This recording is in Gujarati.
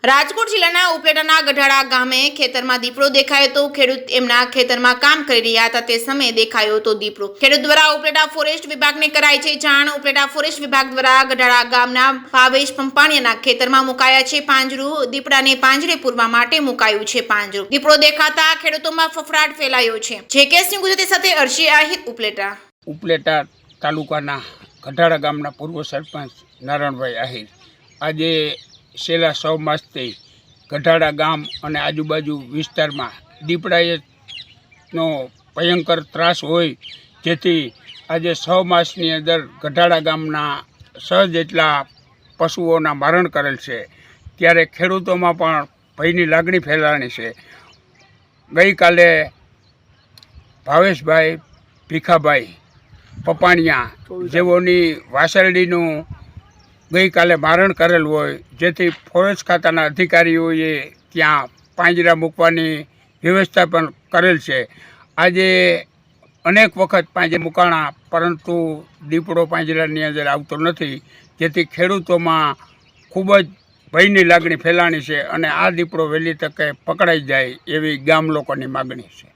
રાજકોટ જિલ્લાના ઉપલેટાના ગઢાળા ગામે ખેતરમાં દીપડો દેખાયો તો ખેડૂત એમના ખેતરમાં કામ કરી રહ્યા હતા તે સમયે દેખાયો તો દીપડો। ખેડૂત દ્વારા ઉપલેટા ફોરેસ્ટ વિભાગને કરાઈ છે જાણ। ઉપલેટા ફોરેસ્ટ વિભાગ દ્વારા ગઢાળા ગામના ભાવેશ પંપાણીયાના ખેતરમાં મુકાયા છે પાંજરું। દીપડાને પાંજરે પૂરવા માટે મુકાયું છે પાંજરું। દીપડો દેખાતા ખેડૂતોમાં ફફડાટ ફેલાયો છે। જેકેએસ ન્યૂઝ ગુજરાતી સાથે અર્શી આહિર ઉપલેટા તાલુકાના ગઢાળા ગામના પૂર્વ સરપંચ નારાયણભાઈ આહિર આજે છેલ્લા 6 માસથી ગઢાળા ગામ અને આજુબાજુ વિસ્તારમાં દીપડાનો ભયંકર ત્રાસ હોય, જેથી આજે 6 માસની અંદર ગઢાળા ગામના 6 જેટલા પશુઓના મરણ કરેલ છે। ત્યારે ખેડૂતોમાં પણ ભયની લાગણી ફેલાણી છે। ગઈકાલે ભાવેશભાઈ ભીખાભાઈ પપાણિયા જેઓની વાસરડીનું ગઈકાલે મારણ કરેલ હોય, જેથી ફોરેસ્ટ ખાતાના અધિકારીઓએ ત્યાં પાંજરા મૂકવાની વ્યવસ્થા પણ કરેલ છે। આજે અનેક વખત પાંજરે મૂકાણા, પરંતુ દીપડો પાંજરાની અંદર આવતો નથી, જેથી ખેડૂતોમાં ખૂબ જ ભયની લાગણી ફેલાણી છે અને આ દીપડો વહેલી તકે પકડાઈ જાય એવી ગામ લોકોની માગણી છે।